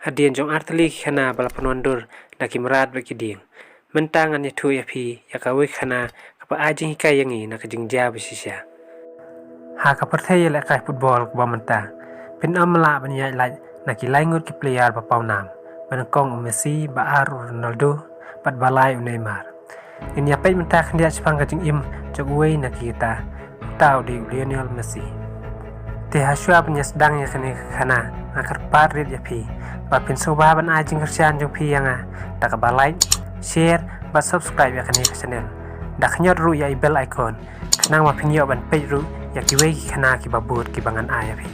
Hadian jong arteli khana balapanwandur naki merat bagi ding. Mentangan ya tu ya pi ya kawe khana kapa ajing hikai yangi nak jing ja besisya. Ha ka perthaya la kai football ba menta. Pin amla ban ya lai naki laingut ki player ba pau nam. Ban kong Messi ba Ronaldo pat balai Neymar. Ini apa yang mentah dia sepang kajing im jogway naki kita tahu di Lionel Messi. Te hasua punya sedang ya kene khana akar parit ya pi. Ba pin soba ban ajing kerjaan jong pi yang tak balai share ba subscribe ya kene channel. Dak nyot ru ya bell icon. Kenang ma pin yo ban page ru ya ki wei khana ki babut ki bangan a ya pi.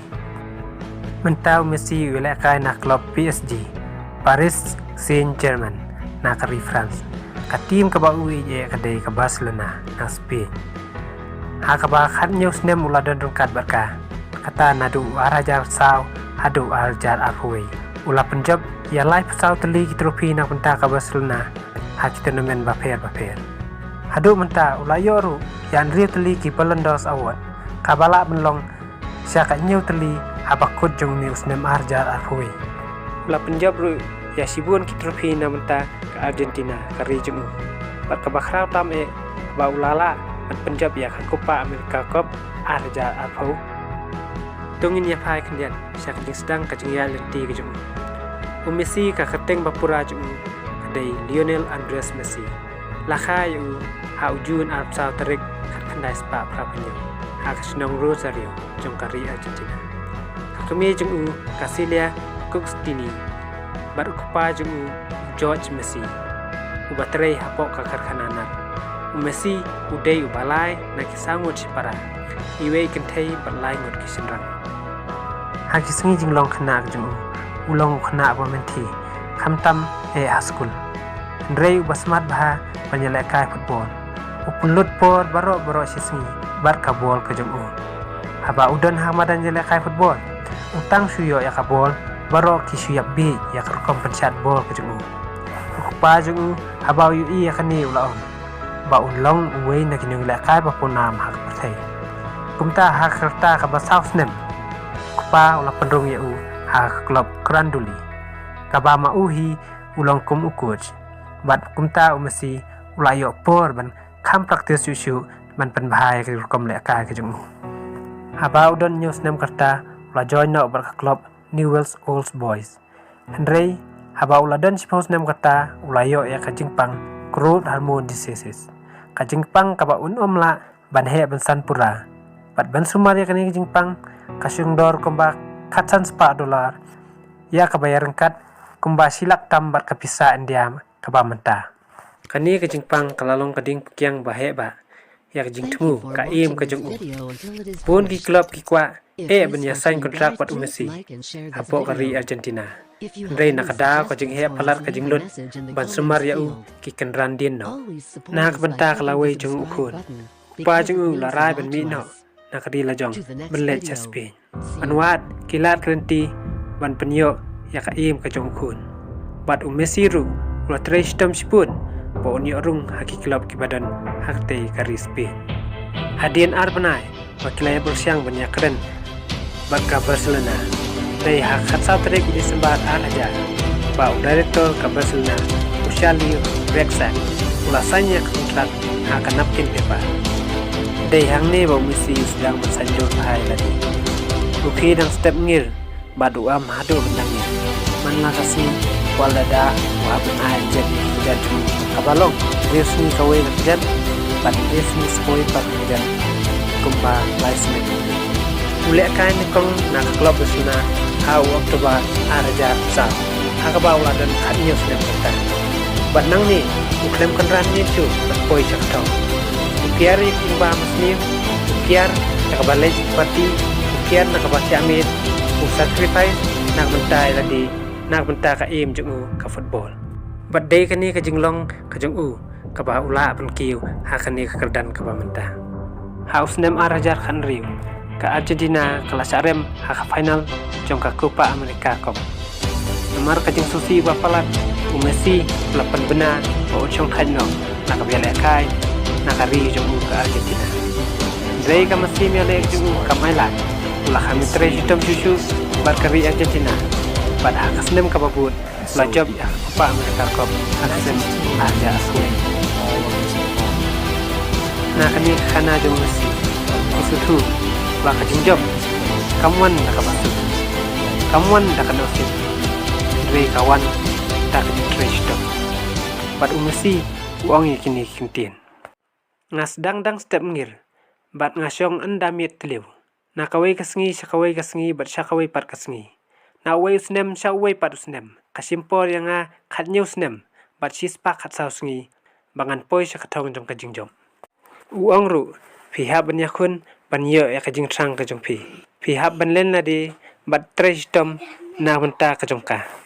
Mentau Messi wala kai na klub PSG Paris Saint-Germain na kari France. Ka tim ka ba ui je ka dei ka Barcelona na Spain. Ha ka ba khat news nem uladan rungkat barka. Kata nadu arajar saw hadu arajar arhuwi. Ula Punjab ya live saw teli ki trofi na punta ka Barcelona. Ha kita nemen ba fair. Hadu menta ula yoru yan ri teli ki Ballon-d'Or award. Ka bala menlong sia ka new teli habakut jong news nem arajar arhuwi. Ula Punjab ru ya sibun ki trofi na menta ke Argentina ke region bat ka bakrau tam ba ulala at Punjab ya ka Copa America Cup arja arpau tungin ya phai khandian sak jing sedang ka jing ya lenti ke jong Messi ka khateng bapura jong kadai Lionel Andres Messi lakha yu ha ujun arab sau tarik khandai spa prapanyo ha ka snong Rosario jong kari Argentina ka kemi jong Casilia Custini bat kupa jong George Messi ubatrei hapok ka karkhananar Messi udai ubalai na kisangut sipara iwe kentai balai ngot kisenrang ha kisengi jinglong khana jung ulong khana ba menti khamtam haskul rei ubasmat bha banyala kai football upulut por baro sisengi bar ka bol ka jung haba udan hamadan jala kai football utang suyo ya ka bol baro kisuyap bi ya ka kompensat bol ka jung pa jung habau yu i khani ulaon ba unlong uwe na kinyong la kai ba punam hak perthai kumta hak kerta ka ba south nem pa ula pendrong ya u hak klub Granduli ka ba ma uhi ulong kum ukuj bat kumta Messi ula yo por ban kham praktis yu ban pen bhai ka kom la kai ka jung habau don news nem kerta ula join no bar ka klub Newell's Old Boys Henry haba uladan suppose nem kata ulayo ya kajingpang crude hormone diseases kajingpang kaba omla banhe bansan pura pat ban sumar ya kani kajingpang kasyung dor komba katsan $4 ya kabayaran kat komba silak tambat kapisa indiam kaba menta kani kajingpang kalalong kading kyang bahe ba ya kajing temu ka im kajung pun ki klub ki kwa ben ya sign kontrak pat Messi hapo kari Argentina Rey nakada ko jing he palar ka jing lut ban sumar ya u ki kan randin no nak benta kalawe jung ukun pa jung la rai ban mi no nakadi la jong ban le Spain anwat kilat krenti ban penyo ya ka im ka jong ukun bat Messi ru la tre stem sipun po onyo rung haki klub ki badan hakte kari Spain hadian arbanai wakilai bersiang banyak keren baka Barcelona Rey hak khatsau tarik di sembar aja bau director ka Barcelona Ushali Rexan ulasanya kontrak akan napkin pepa dei hang ne bau Messi sedang bersanjung hai lagi uki dang step ngir badu am hadu benangnya man lakasi walada wa ben ajet dan kabalong resmi kawe kerja bat resmi spoi pat kerja kumpa license ulek kain kong nak klub Barcelona hau Oktober arajar sa hakaba uladan khatnya sudah kata bat nang ni uklem kanran ni chu poi chaktau ukiar ikba muslim ukiar nakabale parti ukiar nakabasi amit sacrifice nak mentai ladi nak menta ka im jung ka football bat dei kani ka jinglong ka jung ka ba ula ban kiu hakani ka kerdan ka ba menta haus nem arajar khan riu ka Argentina kelas arem hak final jong ka Copa America Cup nomor kajing susi bapalat Messi lapan bena o chong thajno nak biale kai nak ri jong ka Argentina Zai ka Messi miale jong ka maila ulah kami tre hitam susu bar kari Argentina Bat akas nem kababut la job ya pa mereka kop aksen aja asli. Nah kani kana jong mesti usutu la kajing job kamuan nak kabatu kamuan nak kanosit dre kawan tak trash dok bat umesi uang kini kintin ngas dang step ngir bat ngasyong andamit teliu na kawai kasngi bat syakawai pat kasngi na wai usnem syawai pat usnem kasimpor yang khatnya usnem bat sispa khatsau sngi bangan poi syakatong jong kajing jom uang ru pihak banyakun banyo ya kajing trang kajong pihak ban len na di bat trash dom na benta kajong ka